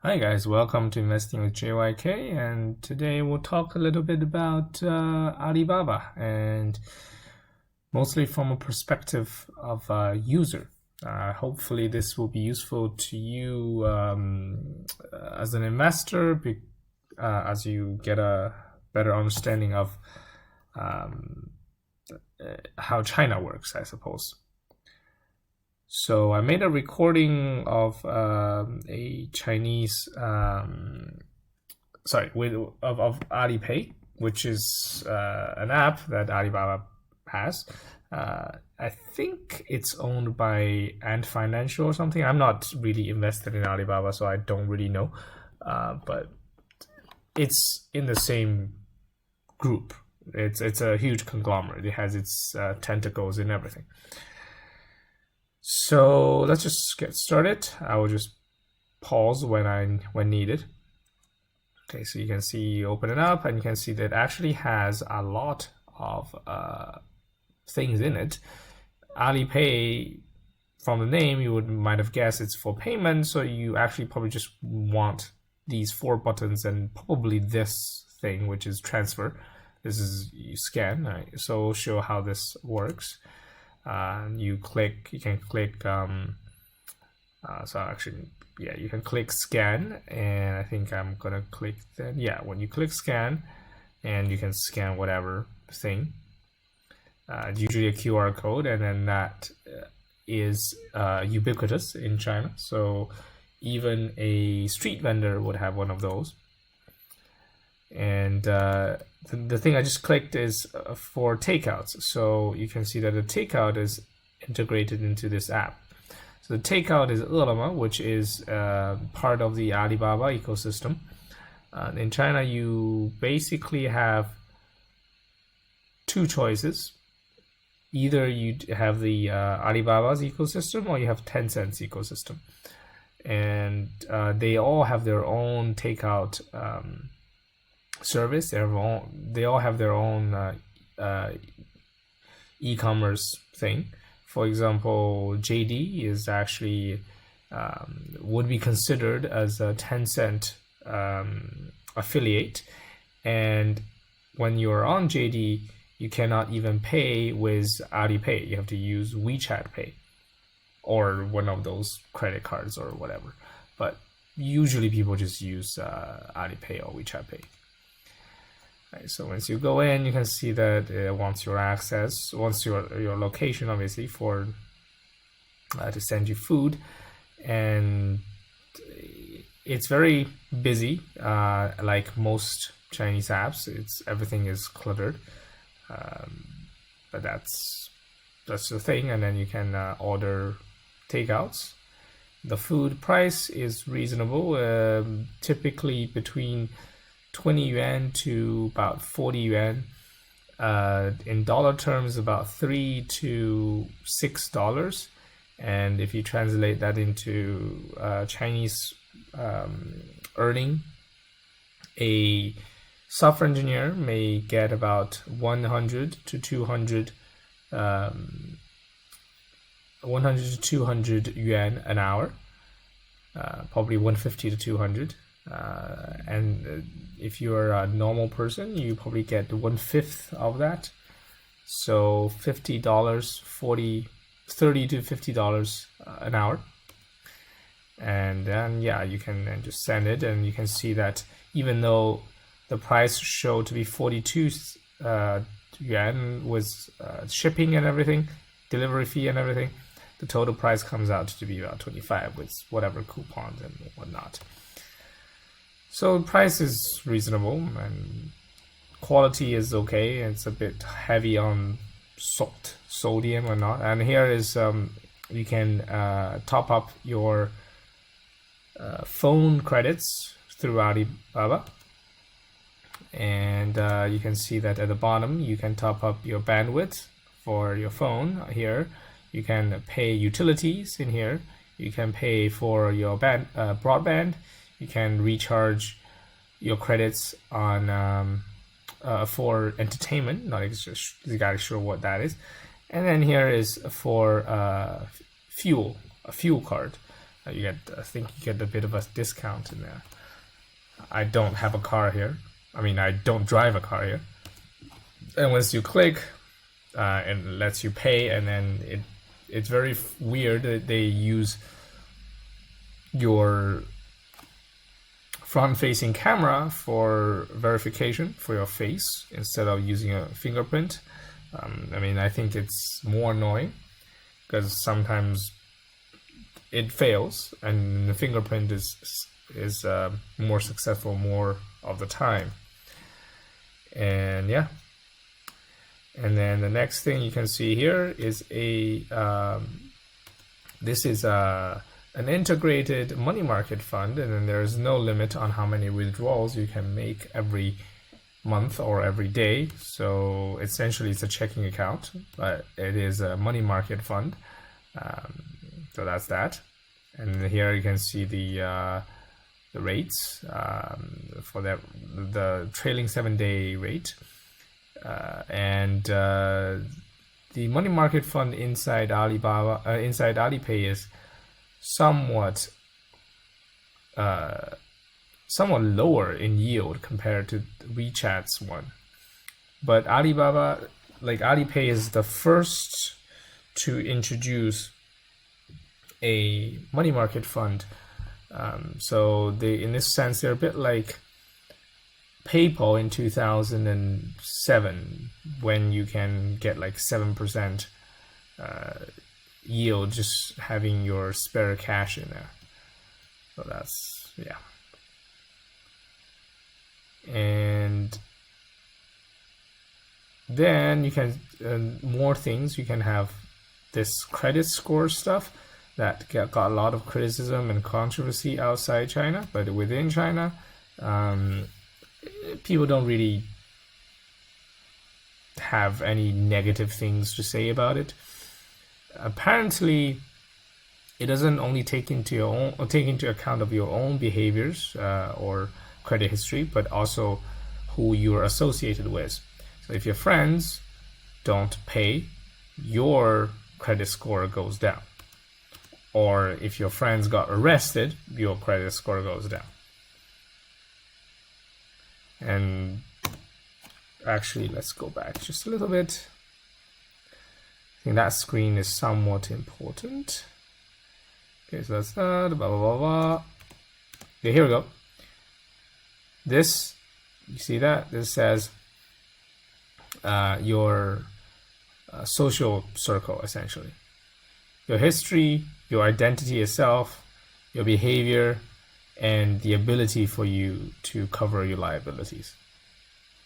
Hi guys, welcome to Investing with JYK, and today we'll talk a little bit about Alibaba, and mostly from a perspective of a user. Hopefully this will be useful to you as an investor, as you get a better understanding of um, how China works, I suppose. So I made a recording of a Chinese, of Alipay, which is an app that Alibaba has. I think it's owned by Ant Financial or something. I'm not really invested in Alibaba, so I don't really know. But it's in the same group. It's a huge conglomerate. It has its tentacles in everything. So let's just get started. I will just pause when needed. Okay, so you can see, open it up, and you can see that it actually has a lot of things in it. Alipay, from the name, you might have guessed it's for payment, so you actually probably just want these 4 buttons and probably this thing, which is transfer. This is you scan. Right? So I'll show how this works. You can click, you can click scan, and I think I'm gonna click that. Yeah, when you click scan, and you can scan whatever thing. It's usually a QR code, and then that is ubiquitous in China. So even a street vendor would have one of those. And the thing I just clicked is for takeouts. So you can see that the takeout is integrated into this app. So the takeout is Ele.me, which is part of the Alibaba ecosystem. In China, you basically have 2 choices. Either you have the Alibaba's ecosystem, or you have Tencent's ecosystem. And they all have their own takeout service. They all have their own e-commerce thing. For example, JD is actually would be considered as a Tencent affiliate, and when you're on JD, you cannot even pay with Alipay. You have to use WeChat Pay or one of those credit cards or whatever. But usually people just use Alipay or WeChat Pay. Right, so once you go in, you can see that it wants your access, wants your location, obviously, for to send you food, and it's very busy. Like most Chinese apps, everything is cluttered, but that's the thing. And then you can order takeouts. The food price is reasonable, typically between 20 yuan to about 40 yuan. In dollar terms, about $3 to $6. And if you translate that into Chinese earning, a software engineer may get about 100 to 200 yuan an hour, probably 150 to 200. And if you're a normal person, you probably get 1/5 of that. So $50, $30 to $50 an hour. And then, yeah, you can then just send it, and you can see that even though the price showed to be 42 yuan with shipping and everything, delivery fee and everything, the total price comes out to be about 25 with whatever coupons and whatnot. So the price is reasonable, and quality is okay. It's a bit heavy on sodium or not. And here is you can top up your phone credits through Alibaba, and you can see that at the bottom you can top up your bandwidth for your phone. Here you can pay utilities. In here you can pay for your broadband. You can recharge your credits on for entertainment. Not exactly sure what that is. And then here is for fuel, a fuel card. I think you get a bit of a discount in there. I don't have a car here. I mean, I don't drive a car here. And once you click, it lets you pay, and then it's very weird that they use your front-facing camera for verification for your face instead of using a fingerprint. I mean, I think it's more annoying because sometimes it fails, and the fingerprint is more successful more of the time. And yeah, and then the next thing you can see here is this is an integrated money market fund, and then there's no limit on how many withdrawals you can make every month or every day. So essentially it's a checking account, but it is a money market fund. So that's that. And here you can see the rates for the trailing 7-day rate, and the money market fund inside Alibaba, inside Alipay, is somewhat lower in yield compared to WeChat's one. But Alibaba, like Alipay, is the first to introduce a money market fund. So they, in this sense, they're a bit like PayPal in 2007, when you can get like 7% yield just having your spare cash in there. So that's, yeah. And then you can more things. You can have this credit score stuff that got a lot of criticism and controversy outside China, but within China, people don't really have any negative things to say about it. Apparently, it doesn't only take into account of your own behaviors or credit history, but also who you're associated with. So if your friends don't pay, your credit score goes down. Or if your friends got arrested, your credit score goes down. And actually, let's go back just a little bit. I think that screen is somewhat important. Okay, so that's that, blah, blah, blah, blah. Okay, here we go. This, you see that? This says your social circle, essentially. Your history, your identity itself, your behavior, and the ability for you to cover your liabilities,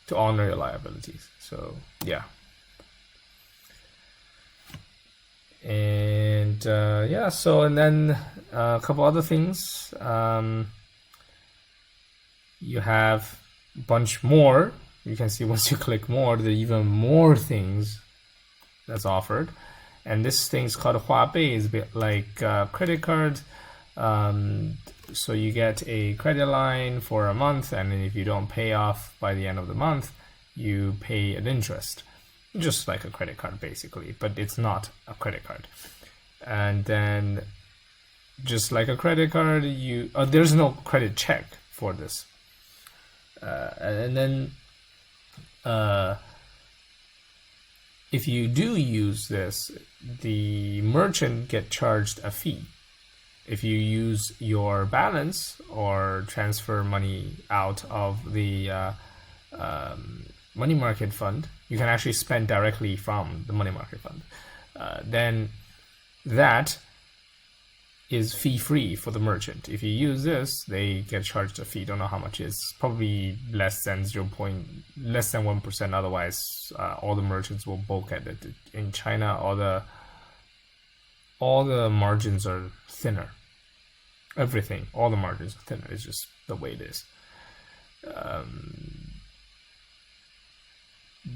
to honor your liabilities. So, yeah. And yeah, so, and then a couple other things. You have a bunch more. You can see once you click more, there are even more things that's offered. And this thing's called Huabei. Is a bit like credit card. So you get a credit line for a month, and then if you don't pay off by the end of the month, you pay an interest. Just like a credit card, basically, but it's not a credit card. And then, just like a credit card, there's no credit check for this. And then, if you do use this, the merchant get charged a fee. If you use your balance or transfer money out of the money market fund, you can actually spend directly from the money market fund. Then that is fee-free for the merchant. If you use this, they get charged a fee. Don't know how much it is. Probably less than 1%. Otherwise, all the merchants will bulk at it. In China, all the margins are thinner. Everything, all the margins are thinner. It's just the way it is.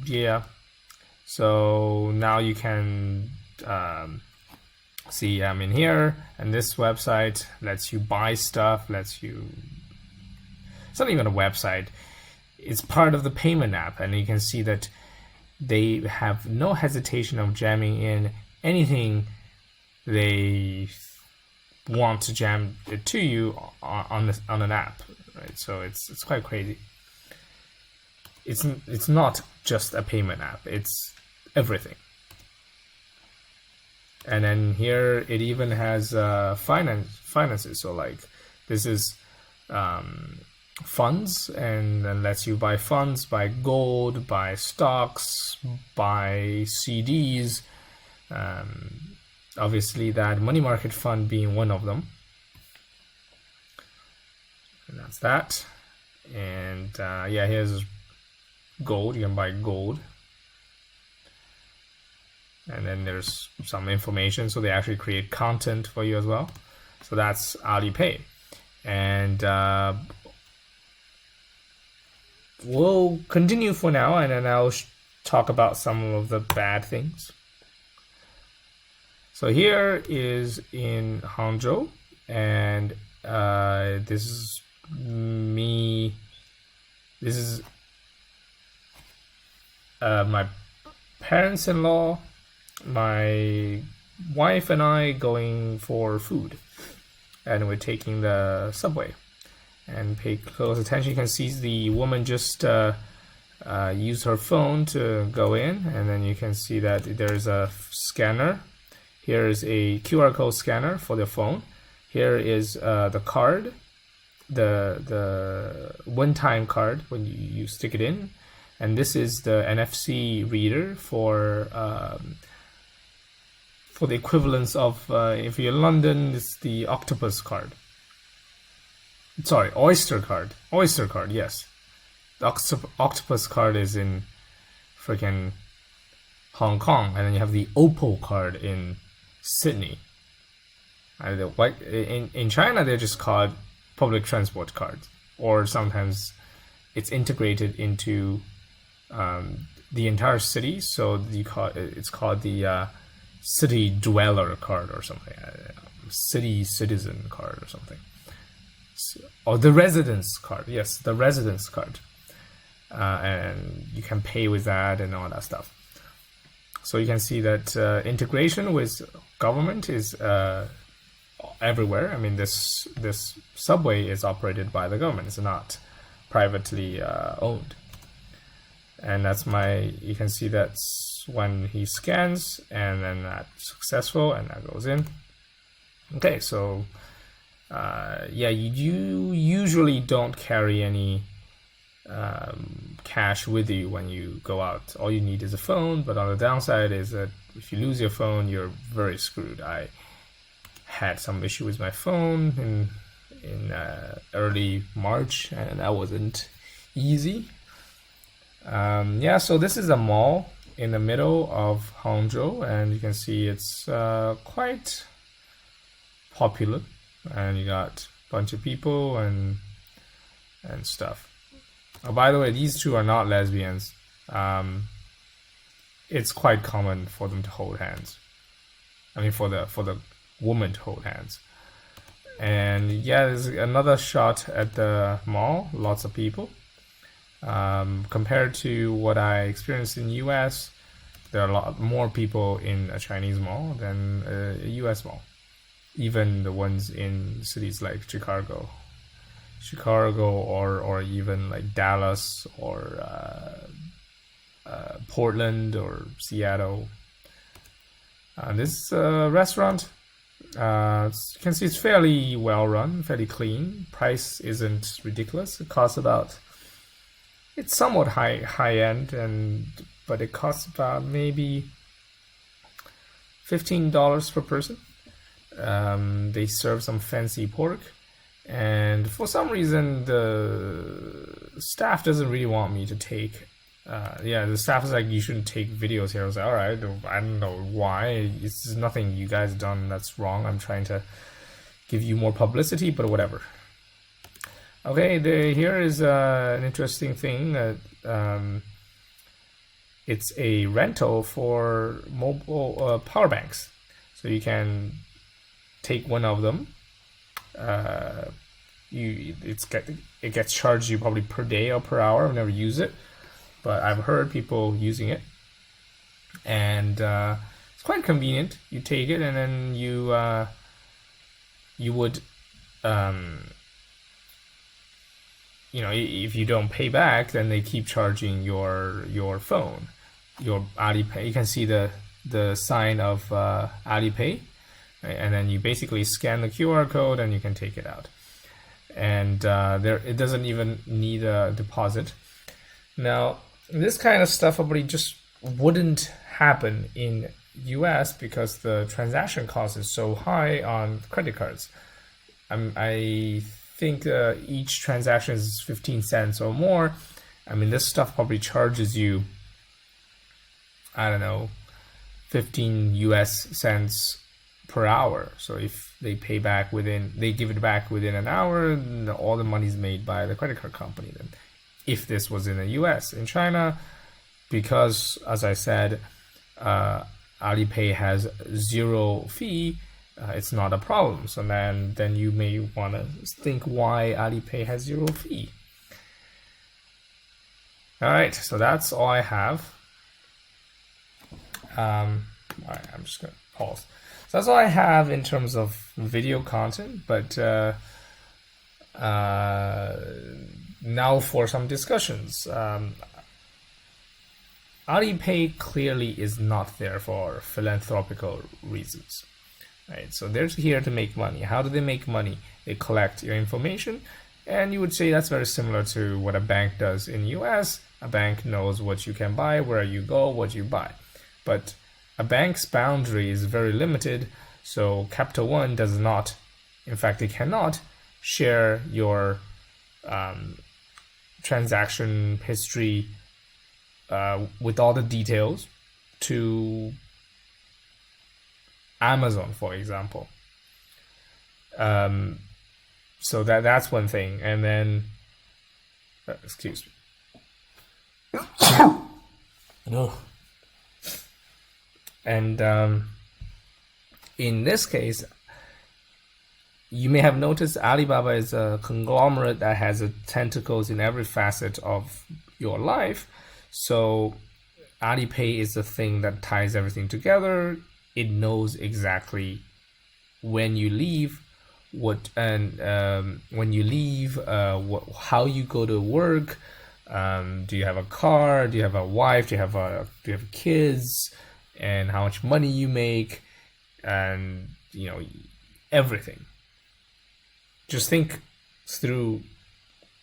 Yeah. So now you can see I'm in here, and this website lets you buy stuff, it's not even a website, it's part of the payment app, and you can see that they have no hesitation of jamming in anything they want to jam it to you on an app, right? So it's quite crazy. It's not just a payment app, it's everything. And then here it even has finances. So like this is funds, and then lets you buy funds, buy gold, buy stocks, buy CDs. Obviously, that money market fund being one of them. And that's that. And yeah, here's gold. You can buy gold. And then there's some information, so they actually create content for you as well. So that's Alipay. And we'll continue for now, and then I'll talk about some of the bad things. So here is in Hangzhou, and this is me. This is my parents-in-law, my wife and I going for food, and we're taking the subway. And pay close attention. You can see the woman just used her phone to go in, and then you can see that there's a scanner. Here is a QR code scanner for the phone. Here is the card, the one-time card when you stick it in, and this is the NFC reader for the equivalence of if you're in London, it's the octopus card. Sorry, Oyster card. Oyster card, yes. The octopus card is in freaking Hong Kong, and then you have the Opal card in Sydney. In China, they're just called public transport cards, or sometimes it's integrated into the entire city, so it's called the city dweller card or something, city citizen card or something. Or the residence card, yes, the residence card, and you can pay with that and all that stuff. So you can see that integration with government is everywhere. I mean, this subway is operated by the government; it's not privately owned. And that's you can see that's when he scans, and then that's successful, and that goes in. Okay, so. Yeah, you usually don't carry any cash with you when you go out. All you need is a phone, but on the downside is that if you lose your phone, you're very screwed. I had some issue with my phone in early March, and that wasn't easy. Yeah, so this is a mall in the middle of Hangzhou, and you can see it's quite popular. And you got a bunch of people and stuff. Oh, by the way, these two are not lesbians. It's quite common for them to hold hands. I mean, for the woman to hold hands. And yeah, there's another shot at the mall. Lots of people. Compared to what I experienced in the US, there are a lot more people in a Chinese mall than a US mall. Even the ones in cities like Chicago, or even like Dallas or Portland or Seattle. This restaurant, you can see it's fairly well run, fairly clean. Price isn't ridiculous. It costs about, it's somewhat high end, but it costs about maybe $15 per person. They serve some fancy pork, and for some reason the staff doesn't really want me to take. The staff is like, you shouldn't take videos here. I was like, all right, I don't know why. It's nothing you guys done that's wrong. I'm trying to give you more publicity, but whatever. Okay, here is an interesting thing that it's a rental for mobile power banks, so you can take one of them. It gets charged you probably per day or per hour. I've never used it, but I've heard people using it, and it's quite convenient. You take it, and then you you would, if you don't pay back, then they keep charging your phone, your Alipay. You can see the sign of Alipay, right? And then you basically scan the QR code and you can take it out. And it doesn't even need a deposit. Now, this kind of stuff probably just wouldn't happen in US because the transaction cost is so high on credit cards. I think each transaction is 15 cents or more. I mean, this stuff probably charges you, I don't know, 15 US cents per hour. So if they give it back within an hour, all the money is made by the credit card company. Then, if this was in the US, in China, because as I said, Alipay has zero fee. It's not a problem. So then you may want to think why Alipay has zero fee. All right, so that's all I have. All right, I'm just gonna pause. So that's all I have in terms of video content. But now for some discussions. Alipay clearly is not there for philanthropical reasons. Right, so they're here to make money. How do they make money? They collect your information, and you would say that's very similar to what a bank does in the US. A bank knows what you can buy, where you go, what you buy. But a bank's boundary is very limited, so Capital One does not, in fact, they cannot share your transaction history with all the details to Amazon, for example. So that's one thing. And then, excuse me. No. And in this case, you may have noticed Alibaba is a conglomerate that has tentacles in every facet of your life. So Alipay is the thing that ties everything together. It knows exactly when you leave, how you go to work. Do you have a car? Do you have a wife? Do you have kids? And how much money you make, and everything. Just think through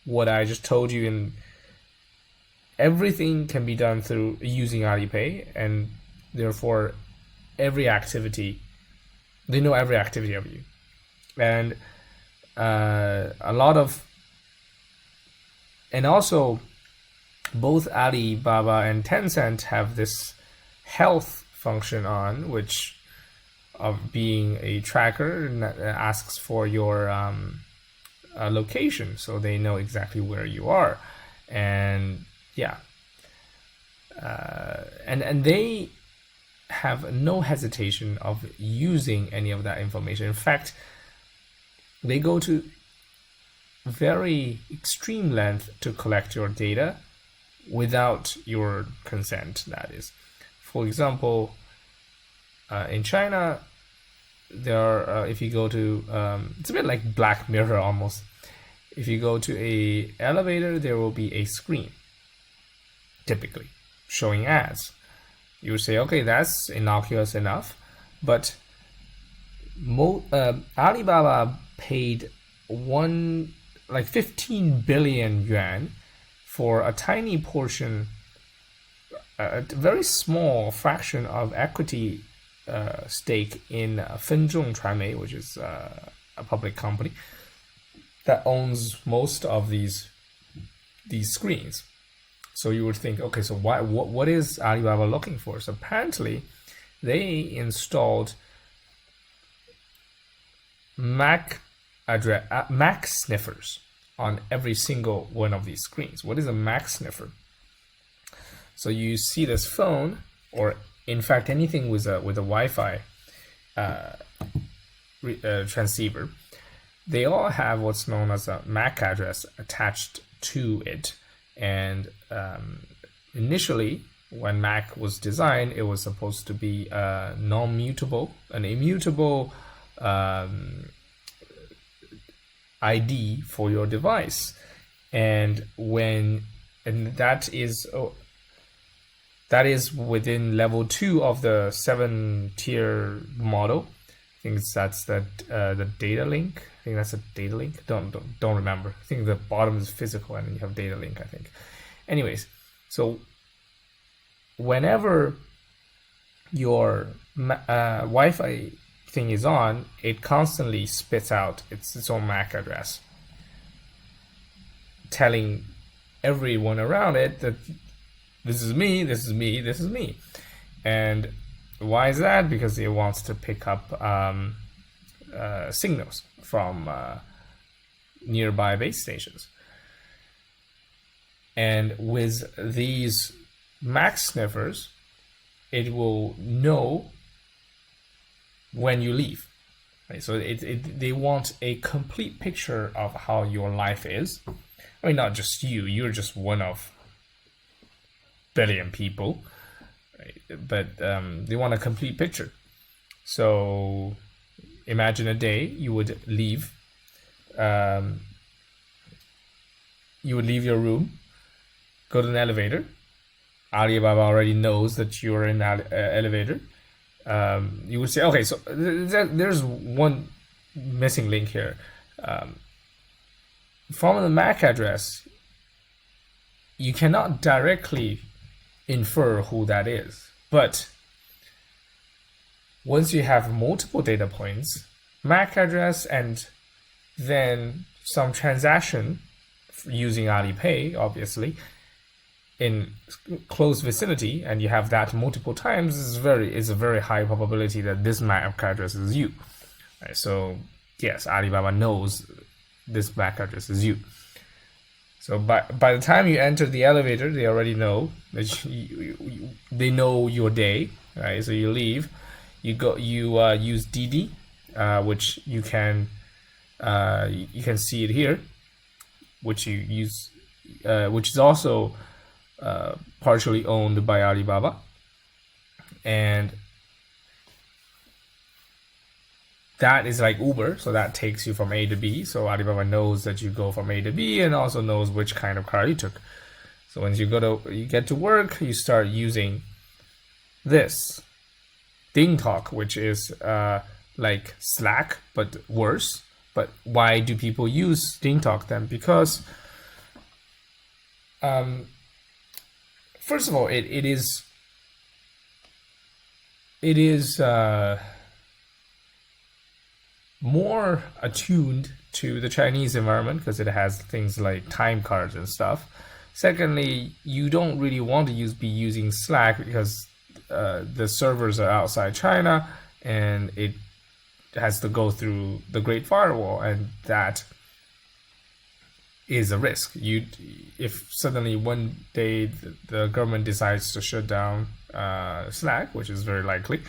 what I just told you, and everything can be done through using Alipay, and therefore every activity, they know every activity of you. And also both Alibaba and Tencent have this health function on, which of being a tracker that asks for your location, so they know exactly where you are. And yeah, and they have no hesitation of using any of that information. In fact, they go to very extreme length to collect your data without your consent, that is. For example, in China, there are, if you go to, it's a bit like Black Mirror almost. If you go to a elevator, there will be a screen, typically, showing ads. You would say, okay, that's innocuous enough. But Alibaba paid 15 billion yuan for a tiny portion, a very small fraction of equity stake in Fenzhong Chuanmei, which is a public company that owns most of these screens. So you would think, okay, so what is Alibaba looking for? So apparently, they installed MAC sniffers on every single one of these screens. What is a MAC sniffer? So you see this phone, or in fact anything with a Wi-Fi transceiver, they all have what's known as a MAC address attached to it. And initially, when Mac was designed, it was supposed to be an immutable ID for your device. And that is within level 2 of the 7-tier model. I think that's the data link. I think that's a data link. Don't remember. I think the bottom is physical and then you have data link, I think. Anyways, so whenever your Wi-Fi thing is on, it constantly spits out its own MAC address, telling everyone around it that this is me, this is me, this is me. And why is that? Because it wants to pick up signals from nearby base stations. And with these MAC sniffers, it will know when you leave. Right? So they want a complete picture of how your life is. I mean, not just you. You're just one of billion people, right? But they want a complete picture. So imagine a day you would leave. You would leave your room, go to an elevator. Alibaba already knows that you're in that elevator. You would say, okay, so there's one missing link here. From the MAC address, you cannot directly infer who that is. But once you have multiple data points, MAC address, and then some transaction using Alipay, obviously, in close vicinity, and you have that multiple times, is a very high probability that this MAC address is you. Right, so yes, Alibaba knows this MAC address is you. So by the time you enter the elevator, they already know that they know your day, right? So you leave, you use Didi, which you can see it here, which you use, which is also partially owned by Alibaba, and that is like Uber, so that takes you from A to B. So Alibaba knows that you go from A to B and also knows which kind of car you took. So once you get to work, you start using this DingTalk, which is like Slack but worse. But why do people use DingTalk then? Because first of all, it is more attuned to the Chinese environment because it has things like time cards and stuff. Secondly, you don't really want to be using Slack because the servers are outside China and it has to go through the Great Firewall, and that is a risk. If suddenly one day the government decides to shut down Slack, which is very likely,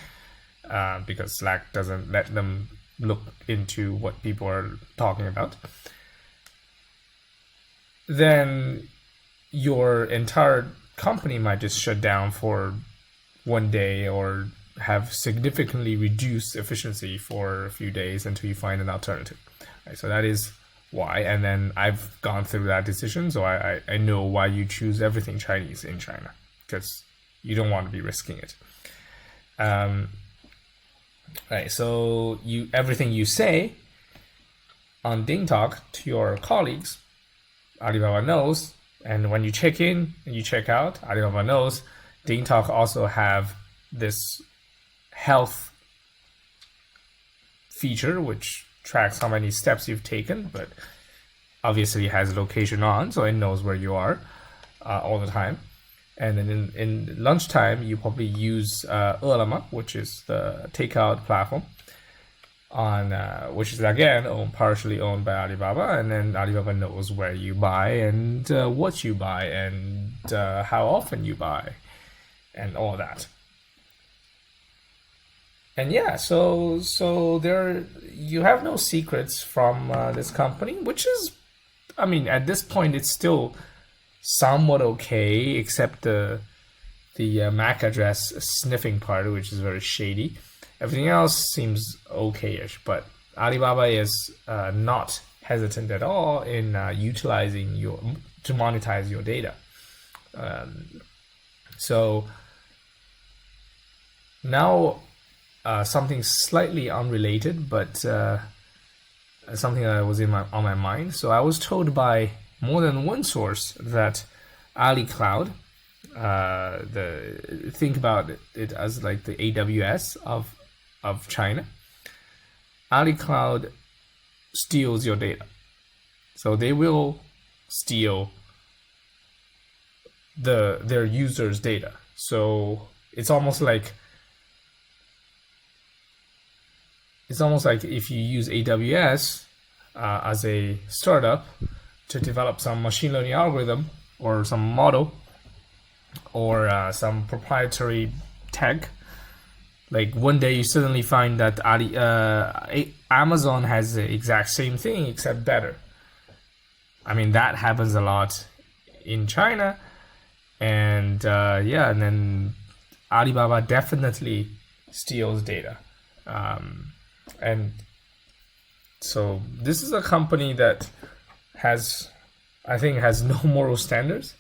because Slack doesn't let them look into what people are talking about, then your entire company might just shut down for one day or have significantly reduced efficiency for a few days until you find an alternative. Right, so that is why. And then I've gone through that decision, so I know why you choose everything Chinese in China, because you don't want to be risking it. Right, so everything you say on DingTalk to your colleagues, Alibaba knows, and when you check in and you check out, Alibaba knows. DingTalk also have this health feature which tracks how many steps you've taken, but obviously has location on, so it knows where you are all the time. And then in lunchtime, you probably use Ele.me, which is the takeout platform, which is again partially owned by Alibaba. And then Alibaba knows where you buy and what you buy and how often you buy and all that. And yeah, so there you have no secrets from this company, which is, I mean, at this point it's still somewhat okay, except the MAC address sniffing part, which is very shady. Everything else seems okay-ish, but Alibaba is not hesitant at all in utilizing to monetize your data. So now something slightly unrelated, but something that was on my mind. So I was told by more than one source that AliCloud, think about it as like the AWS of China. AliCloud steals your data, so they will steal their users' data. So it's almost like if you use AWS as a startup to develop some machine learning algorithm or some model or some proprietary tech, like one day you suddenly find that Amazon has the exact same thing except better. I mean, that happens a lot in China, and and then Alibaba definitely steals data. And so this is a company that I think has no moral standards,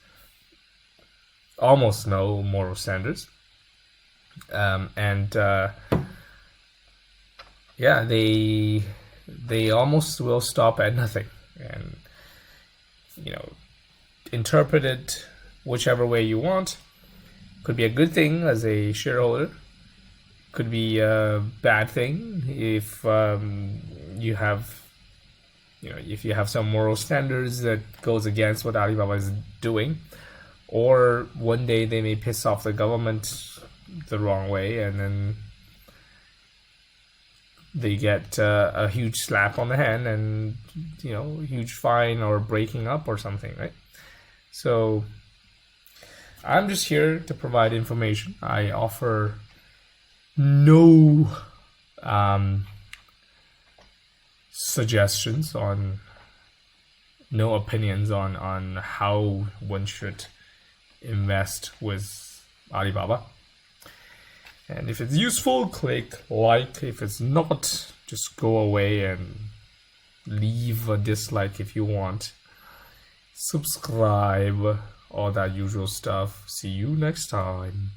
almost no moral standards. They almost will stop at nothing, and interpret it whichever way you want. Could be a good thing as a shareholder, could be a bad thing if you have some moral standards that goes against what Alibaba is doing, or one day they may piss off the government the wrong way, and then they get a huge slap on the hand and a huge fine or breaking up or something, right? So I'm just here to provide information. I offer no suggestions on, no opinions on how one should invest with Alibaba. And if it's useful, click like. If it's not, just go away and leave a dislike if you want. Subscribe, all that usual stuff. See you next time.